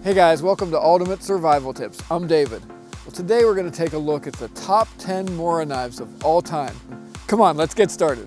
Hey guys, welcome to Ultimate Survival Tips. I'm David. Well, today we're going to take a look at the top 10 MORA knives of all time. Come on, let's get started.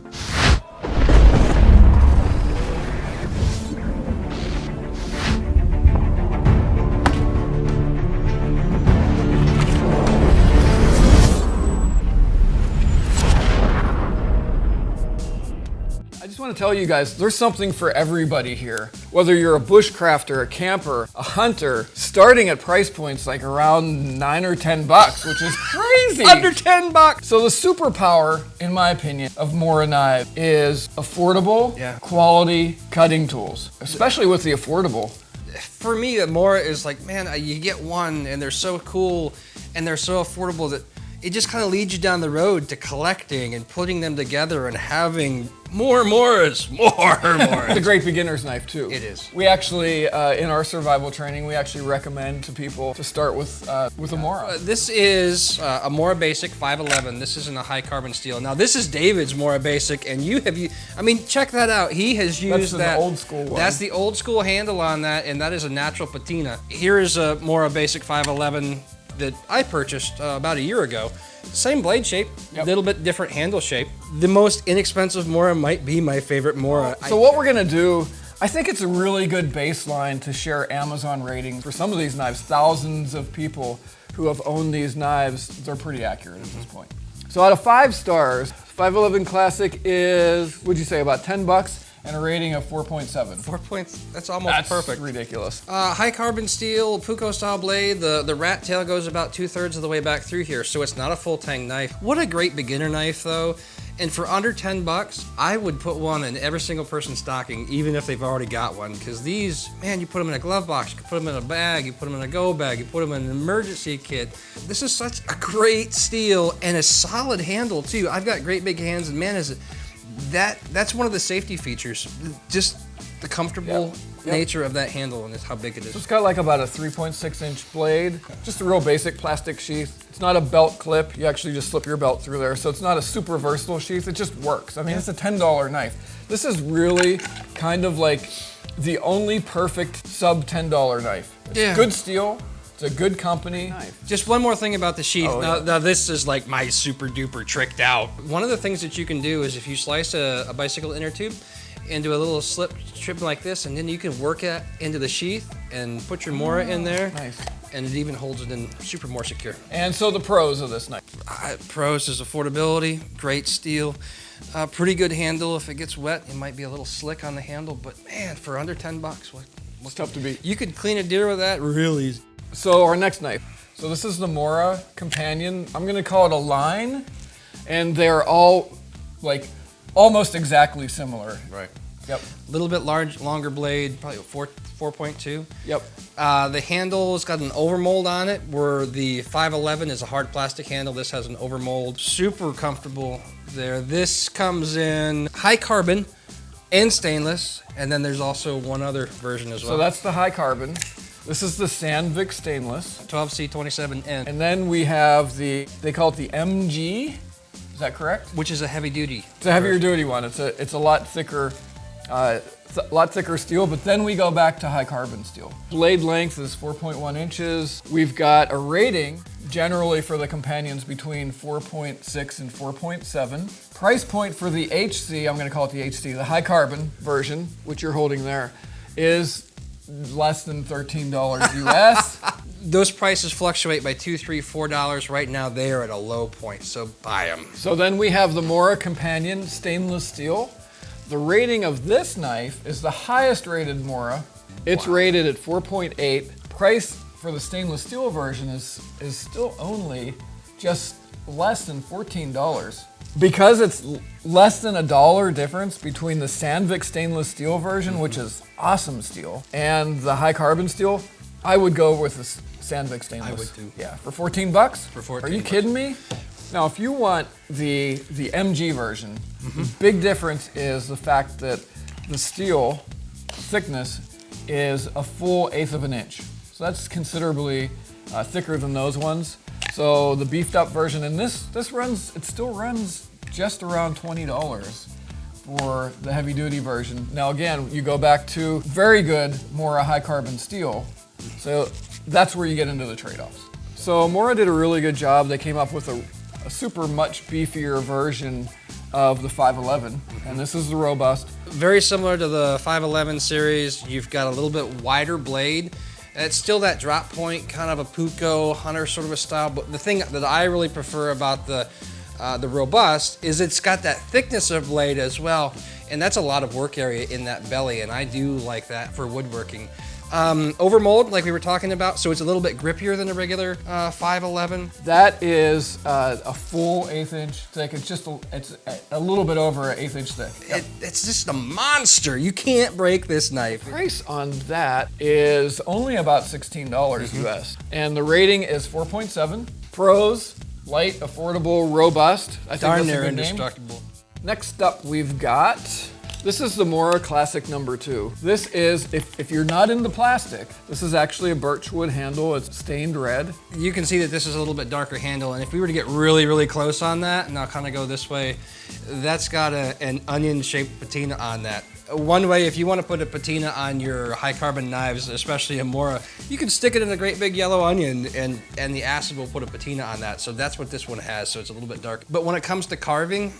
I just want to tell you guys, there's something for everybody here. Whether you're a bushcrafter, a camper, a hunter, starting at price points like around 9 or 10 bucks, which is crazy. Under 10 bucks. So the superpower, in my opinion, of MORA knife is affordable, quality cutting tools, especially with the affordable. For me, the MORA is like, man, you get one and they're so cool and they're so affordable that it just kind of leads you down the road to collecting and putting them together and having more MORAs. It's a great beginner's knife too. It is. We actually, in our survival training, we actually recommend to people to start with a MORA. This is a MORA Basic 511. This isn't a high carbon steel. Now this is David's MORA Basic, and I mean, check that out. He has used That's the old school one. That's the old school handle on that, and that is a natural patina. Here is a MORA Basic 511 that I purchased about a year ago. Same blade shape, a little bit different handle shape. The most inexpensive MORA might be my favorite MORA. So what we're gonna do, I think it's a really good baseline to share Amazon ratings for some of these knives. Thousands of people who have owned these knives, they're pretty accurate at this point. So out of 5 stars, 511 Classic is, would you say, about 10 bucks? And a rating of 4.7. 4 points, that's almost perfect. That's ridiculous. High carbon steel, Puko style blade. The rat tail goes about 2/3 of the way back through here, so it's not a full tang knife. What a great beginner knife though. And for under 10 bucks, I would put one in every single person's stocking, even if they've already got one. Because these, man, you put them in a glove box, you put them in a bag, you put them in a go bag, you put them in an emergency kit. This is such a great steel and a solid handle too. I've got great big hands, and man, that's one of the safety features. Just the comfortable nature of that handle and how big it is. So it's got like about a 3.6-inch blade, just a real basic plastic sheath. It's not a belt clip. You actually just slip your belt through there. So it's not a super versatile sheath. It just works. I mean, it's a $10 knife. This is really kind of like the only perfect sub $10 knife. It's good steel. It's a good company. Just one more thing about the sheath. Now this is like my super duper tricked out. One of the things that you can do is if you slice a bicycle inner tube into a little slip strip like this, and then you can work it into the sheath and put your MORA in there. Nice. And it even holds it in super more secure. And so the pros of this knife. Pros is affordability, great steel, pretty good handle. If it gets wet, it might be a little slick on the handle, but man, for under 10 bucks, It's tough to beat. You could clean a deer with that real easy. So our next knife. So this is the MORA Companion. I'm gonna call it a line, and they're all like almost exactly similar. Right. Yep. A little bit longer blade, probably 4.2. Yep. The handle's got an overmold on it, where the 511 is a hard plastic handle. This has an overmold. Super comfortable there. This comes in high carbon and stainless, and then there's also one other version as well. So that's the high carbon. This is the Sandvik stainless. 12C27N. And then we have they call it the MG. Is that correct? Which is a heavy duty. It's a heavier duty one. It's a lot thicker, steel, but then we go back to high carbon steel. Blade length is 4.1 inches. We've got a rating generally for the companions between 4.6 and 4.7. Price point for the HC, I'm gonna call it the HC, the high carbon version, which you're holding there, is less than $13 US. Those prices fluctuate by $2, $3, $4. Right now they are at a low point, so buy them. So then we have the MORA Companion stainless steel. The rating of this knife is the highest rated MORA. It's rated at 4.8. Price for the stainless steel version is still only just less than $14. Because it's less than $1 difference between the Sandvik stainless steel version, which is awesome steel, and the high carbon steel, I would go with the Sandvik stainless. I would too. Yeah, for 14 bucks? For 14 Are you bucks. kidding me? Now, if you want the MG version, the big difference is the fact that the steel thickness is a full 1/8 of an inch. So that's considerably thicker than those ones. So the beefed up version, and this still runs just around $20 for the heavy duty version. Now again, you go back to very good MORA high carbon steel. So that's where you get into the trade-offs. So MORA did a really good job. They came up with a super much beefier version of the 511, and this is the robust. Very similar to the 511 series. You've got a little bit wider blade. It's still that drop point, kind of a Puko hunter sort of a style, but the thing that I really prefer about the robust is it's got that thickness of blade as well, and that's a lot of work area in that belly, and I do like that for woodworking. Overmold, like we were talking about, so it's a little bit grippier than a regular 511. That is a full 1/8 inch thick. It's a little bit over an 1/8 inch thick. Yep. It's just a monster. You can't break this knife. The price on that is only about $16 US, and the rating is 4.7. Pros, light, affordable, robust. I think Darn that's a near good name. indestructible. Next up, we've got. This is the MORA Classic number 2. This is, if you're not into plastic, this is actually a birchwood handle. It's stained red. You can see that this is a little bit darker handle, and if we were to get really, really close on that, and I'll kind of go this way, that's got an onion-shaped patina on that. One way, if you want to put a patina on your high-carbon knives, especially a MORA, you can stick it in a great big yellow onion, and the acid will put a patina on that. So that's what this one has, so it's a little bit dark. But when it comes to carving,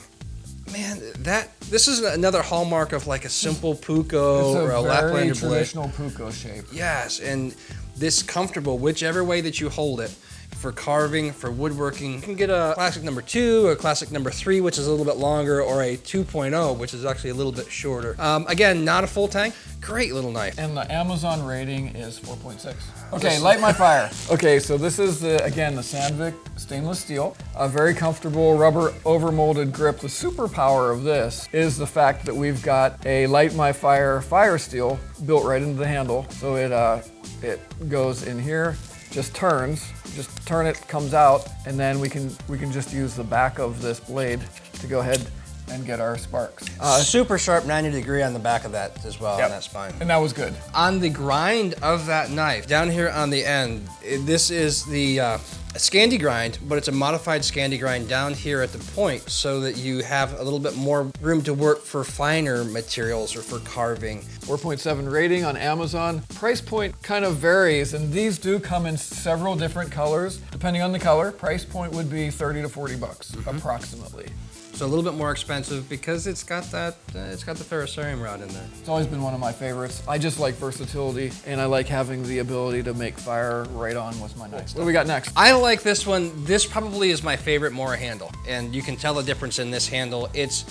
man, this is another hallmark of like a simple Puko or a Laplander blade. It's a very traditional Puko shape. Yes, and this comfortable, whichever way that you hold it, for carving, for woodworking. You can get a classic number 2, a classic number 3, which is a little bit longer, or a 2.0, which is actually a little bit shorter. Again, not a full tang. Great little knife. And the Amazon rating is 4.6. Okay, light my fire. Okay, so this is the Sandvik stainless steel. A very comfortable rubber overmolded grip. The superpower of this is the fact that we've got a light my fire steel built right into the handle. So it goes in here, just turns, just turn it, comes out, and then we can just use the back of this blade to go ahead and get our sparks. Super sharp 90-degree on the back of that as well, Yep. on that spine. And that was good. On the grind of that knife, down here on the end, this is the Scandi grind, but it's a modified Scandi grind down here at the point so that you have a little bit more room to work for finer materials or for carving. 4.7 rating on Amazon. Price point kind of varies, and these do come in several different colors. Depending on the color, price point would be 30 to 40 bucks, approximately. So a little bit more expensive because it's got that, it's got the ferrocerium rod in there. It's always been one of my favorites. I just like versatility, and I like having the ability to make fire right on with my knife. What do we got next? I like this one. This probably is my favorite MORA handle, and you can tell the difference in this handle. It's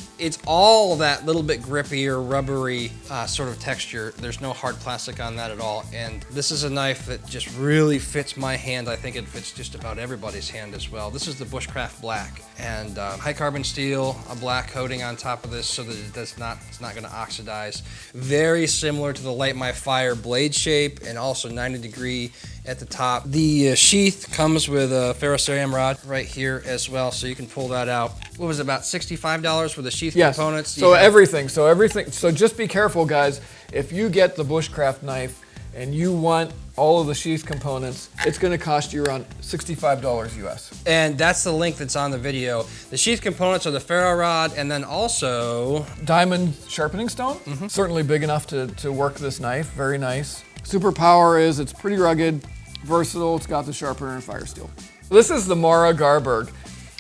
all that little bit grippier, rubbery sort of texture. There's no hard plastic on that at all, and this is a knife that just really fits my hand. I think it fits just about everybody's hand as well. This is the Bushcraft Black, and high carbon steel, a black coating on top of this so that it's not going to oxidize. Very similar to the Light My Fire blade shape, and also 90-degree at the top. The sheath comes with a ferrocerium rod right here as well, so you can pull that out. What was it, about $65 for the sheath components? So everything. So just be careful, guys. If you get the Bushcraft knife and you want all of the sheath components, it's going to cost you around $65 US. And that's the link that's on the video. The sheath components are the ferro rod, and then also diamond sharpening stone. Certainly big enough to work this knife. Very nice. Superpower is it's pretty rugged, versatile. It's got the sharpener and fire steel. This is the MORA Garberg.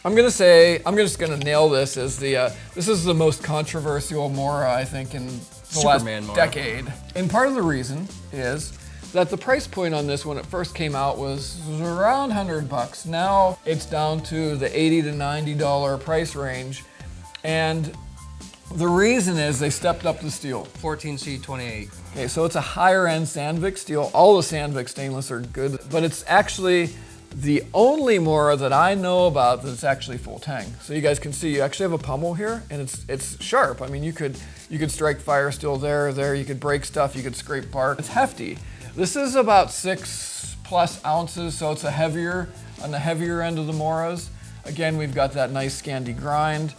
I'm just gonna nail this as this is the most controversial MORA I think in the last decade. And part of the reason is that the price point on this when it first came out was around 100 bucks. Now it's down to the $80 to $90 price range. And the reason is they stepped up the steel. 14C28. Okay, so it's a higher end Sandvik steel. All the Sandvik stainless are good, but it's actually the only MORA that I know about that's actually full tang. So you guys can see, you actually have a pummel here, and it's sharp. I mean, you could strike fire steel there, you could break stuff, you could scrape bark. It's hefty. This is about 6+ ounces, so it's on the heavier end of the MORAs. Again, we've got that nice Scandi grind.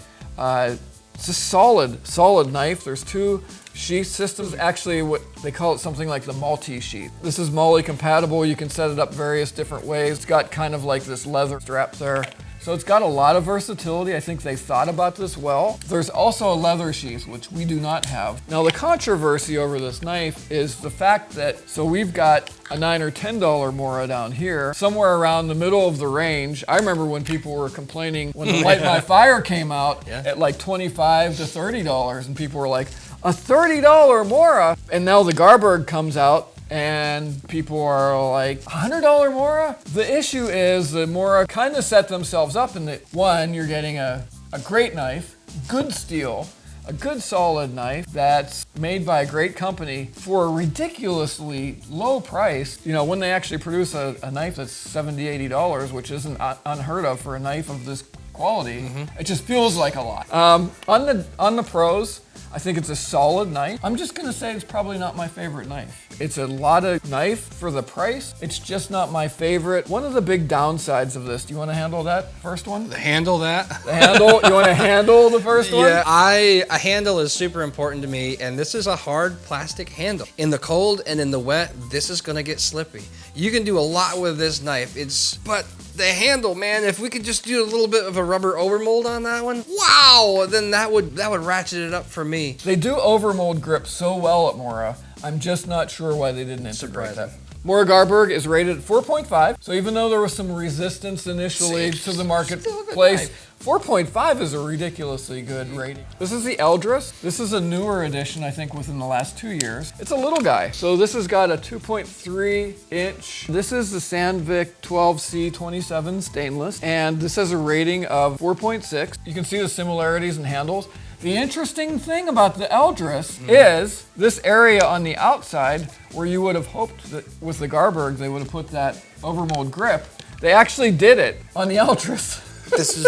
It's a solid knife. There's 2 sheath systems. Actually, what they call it something like the multi-sheath. This is MOLLE compatible. You can set it up various different ways. It's got kind of like this leather strap there, So it's got a lot of versatility. I think they thought about this well. There's also a leather sheath, which we do not have. Now the controversy over this knife is the fact that, so we've got a $9 or $10 MORA down here, somewhere around the middle of the range. I remember when people were complaining when the Light My Fire came out at like $25 to $30, and people were like, a $30 MORA? And now the Garberg comes out, and people are like, $100 MORA? The issue is the MORA kind of set themselves up in that, one, you're getting a great knife, good steel, a good solid knife that's made by a great company for a ridiculously low price. You know, when they actually produce a knife that's $70, $80, which isn't unheard of for a knife of this quality, it just feels like a lot. On the pros, I think it's a solid knife. I'm just gonna say it's probably not my favorite knife. It's a lot of knife for the price. It's just not my favorite. One of the big downsides of this, do you wanna handle that first one? Handle that? The handle, you wanna handle the first one? Yeah, a handle is super important to me, and this is a hard plastic handle. In the cold and in the wet, this is gonna get slippy. You can do a lot with this knife, but the handle, man, if we could just do a little bit of a rubber overmold on that one, wow, then that would ratchet it up for me. They do overmold grip so well at MORA. I'm just not sure why they didn't integrate that. MORA Garberg is rated at 4.5, so even though there was some resistance initially to the marketplace, 4.5 is a ridiculously good rating. This is the Eldris. This is a newer edition, I think, within the last 2 years. It's a little guy. So this has got a 2.3 inch. This is the Sandvik 12C27 stainless, and this has a rating of 4.6. You can see the similarities in handles. The interesting thing about the Eldris is this area on the outside where you would have hoped that with the Garberg they would have put that overmold grip. They actually did it on the Eldris. This is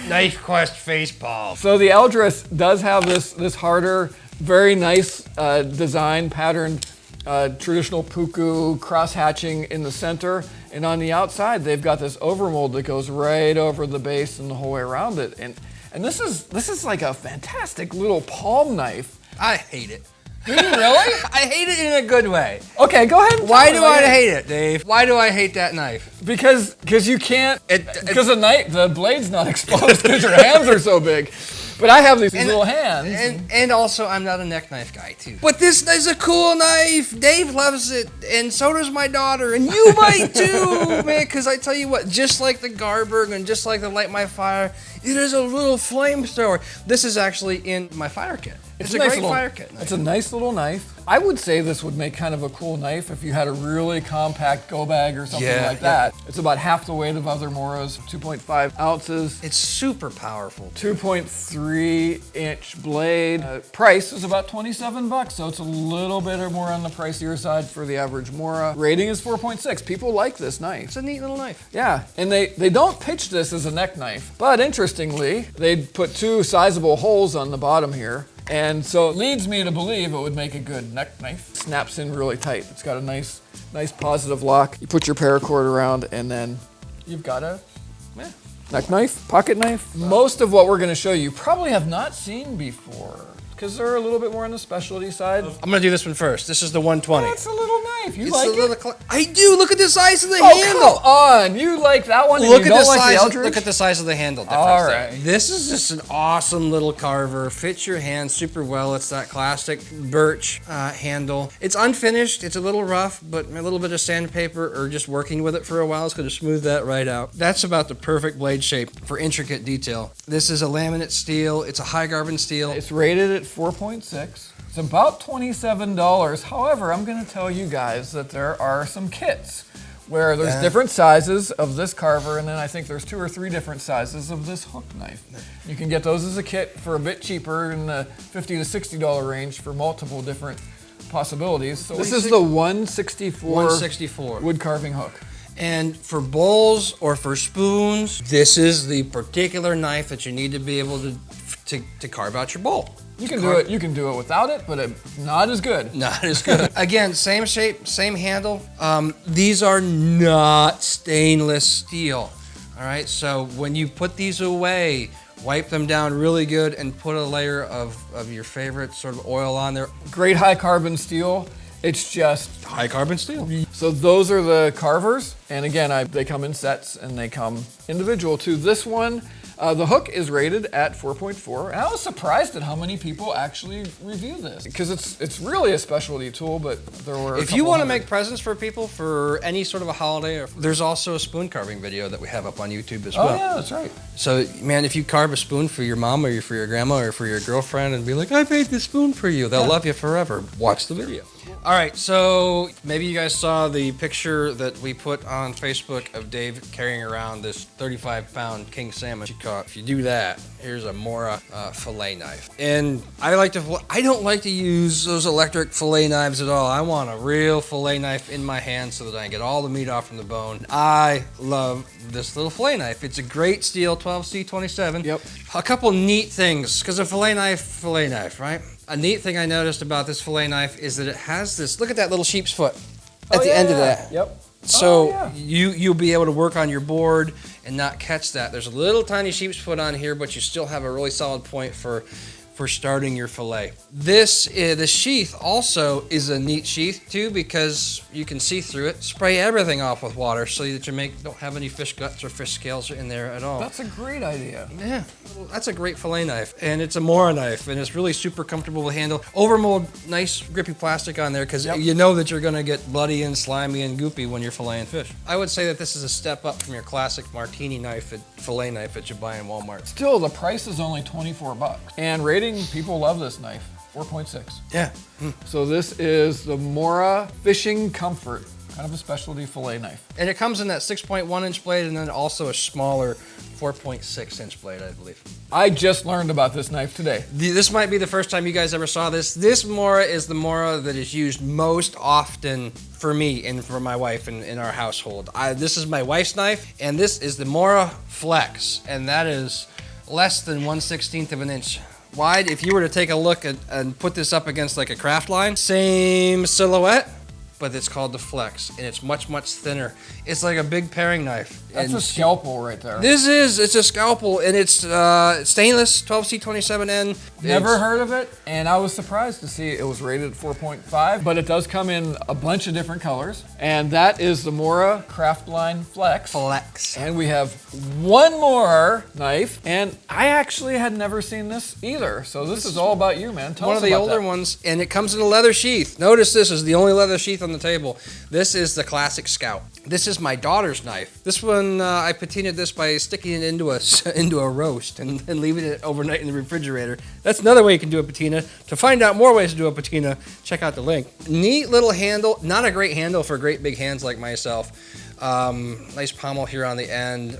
Knife Quest facepalm. So the Eldris does have this harder, very nice design, patterned, traditional puku cross-hatching in the center. And on the outside, they've got this overmold that goes right over the base and the whole way around it. And this is like a fantastic little palm knife. I hate it. Do you really? I hate it in a good way. Okay, go ahead. Why do I hate it, Dave? Why do I hate that knife? Because you can't. Because the blade's not exposed because your hands are so big. But I have these little hands. And also, I'm not a neck knife guy, too. But this is a cool knife. Dave loves it, and so does my daughter, and you might too, man. Because I tell you what, just like the Garberg and just like the Light My Fire, it is a little flamethrower. This is actually in my fire kit. It's a nice great fire kit knife. It's a nice little knife. I would say this would make kind of a cool knife if you had a really compact go bag or something like that. It's about half the weight of other MORAs, 2.5 ounces. It's super powerful. 2.3 inch blade. Price is about $27, so it's a little bit or more on the pricier side for the average MORA. Rating is 4.6. People like this knife. It's a neat little knife. Yeah, and they don't pitch this as a neck knife, but interestingly, they put two sizable holes on the bottom here. And so it leads me to believe it would make a good neck knife. Snaps in really tight. It's got a nice positive lock. You put your paracord around and then you've got a neck knife, pocket knife. Most of what we're gonna show you probably have not seen before because they're a little bit more on the specialty side. I'm gonna do this one first. This is the 120. That's a little knife. You It's like a it? little I do. Look at the size of the handle. Come on. You like that one and Look you at don't the like size. the Eldridge? Look at the size of the handle difference. All there. right. This is just an awesome little carver. Fits your hand super well. It's that classic birch handle. It's unfinished. It's a little rough, but a little bit of sandpaper or just working with it for a while is going to smooth that right out. That's about the perfect blade shape for intricate detail. This is a laminate steel. It's a high carbon steel. It's rated at 4.6. It's about $27. However, I'm going to tell you guys that there are some kits where there's different sizes of this carver, and then I think there's 2 or 3 different sizes of this hook knife. You can get those as a kit for a bit cheaper in the $50 to $60 range for multiple different possibilities. So this is the 164 wood carving hook. And for bowls or for spoons, this is the particular knife that you need to be able to carve out your bowl. You can do it. You can do it without it, but it's not as good. Not as good. Again, same shape, same handle. These are not stainless steel. All right. So when you put these away, wipe them down really good and put a layer of your favorite sort of oil on there. Great high carbon steel. It's just high carbon steel. So those are the carvers, and again, they come in sets and they come individual too. This one, the hook is rated at 4.4, and I was surprised at how many people actually review this because it's really a specialty tool. But there were. If you want to make presents for people for any sort of a holiday, there's also a spoon carving video that we have up on YouTube as well. Oh yeah, that's right. So man, if you carve a spoon for your mom or for your grandma or for your girlfriend and be like, I made this spoon for you, they'll love you forever. Watch the video. All right, so maybe you guys saw the picture that we put on Facebook of Dave carrying around this 35-pound king salmon she caught. If you do that, here's a MORA fillet knife. And I don't like to use those electric fillet knives at all. I want a real fillet knife in my hand so that I can get all the meat off from the bone. I love this little fillet knife. It's a great steel 12C27. Yep. A couple neat things, because a fillet knife, right? A neat thing I noticed about this fillet knife is that it has this, look at that little sheep's foot at the end of that. Yep. So you'll be able to work on your board and not catch that. There's a little tiny sheep's foot on here, but you still have a really solid point for starting your fillet. The sheath also is a neat sheath too because you can see through it. Spray everything off with water so that you don't have any fish guts or fish scales in there at all. That's a great idea. Yeah, that's a great fillet knife, and it's a MORA knife, and it's really super comfortable to handle. Overmold, nice grippy plastic on there because you know that you're gonna get bloody and slimy and goopy when you're filleting fish. I would say that this is a step up from your classic martini knife, fillet knife that you buy in Walmart. Still, the price is only $24, and people love this knife. 4.6. Yeah. So this is the MORA Fishing Comfort, kind of a specialty fillet knife. And it comes in that 6.1 inch blade and then also a smaller 4.6 inch blade, I believe. I just learned about this knife today. This might be the first time you guys ever saw this. This MORA is the MORA that is used most often for me and for my wife in our household. This is my wife's knife, and this is the MORA Flex, and that is less than 1/16 of an inch wide. If you were to take a look and put this up against like a craft line, same silhouette, but it's called the Flex, and it's much, much thinner. It's like a big paring knife. That's a scalpel right there. It's a scalpel, and it's stainless, 12C27N. Never heard of it, and I was surprised to see it was rated at 4.5, but it does come in a bunch of different colors, and that is the MORA Craftline Flex. And we have one more knife, and I actually had never seen this either, so this is all about you, man. Tell us about that. One of the older ones, and it comes in a leather sheath. Notice this is the only leather sheath on the table. This is the classic Scout. This is my daughter's knife. This one, I patinaed this by sticking it into a roast and leaving it overnight in the refrigerator. That's another way you can do a patina. To find out more ways to do a patina, check out the link. Neat little handle. Not a great handle for great big hands like myself. Nice pommel here on the end.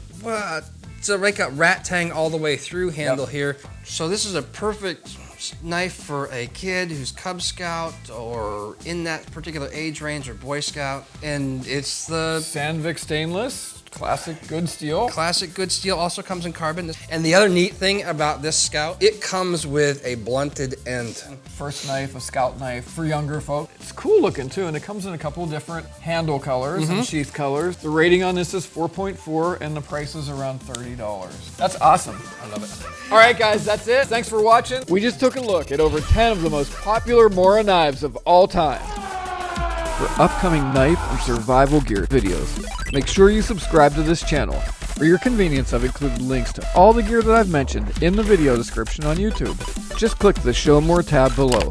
It's a rat tang all the way through handle here. So this is a perfect knife for a kid who's Cub Scout or in that particular age range or Boy Scout. And it's the Sandvik stainless. Classic good steel. Classic good steel, also comes in carbon. And the other neat thing about this Scout, it comes with a blunted end. First knife, a Scout knife for younger folk. It's cool looking too, and it comes in a couple different handle colors and sheath colors. The rating on this is 4.4, and the price is around $30. That's awesome. I love it. All right, guys, that's it. Thanks for watching. We just took a look at over 10 of the most popular MORA knives of all time. For upcoming knife and survival gear videos, make sure you subscribe to this channel. For your convenience, I've included links to all the gear that I've mentioned in the video description on YouTube. Just click the Show More tab below.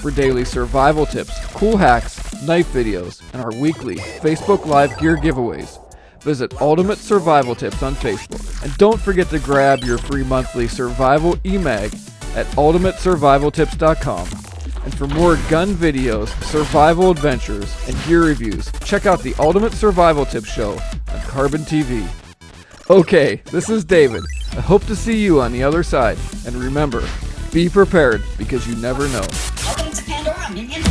For daily survival tips, cool hacks, knife videos, and our weekly Facebook Live gear giveaways, visit Ultimate Survival Tips on Facebook. And don't forget to grab your free monthly survival e-mag at ultimatesurvivaltips.com. And for more gun videos, survival adventures, and gear reviews, check out the Ultimate Survival Tips show on Carbon TV. Okay, this is David. I hope to see you on the other side. And remember, be prepared because you never know. Welcome to Pandora, Minion.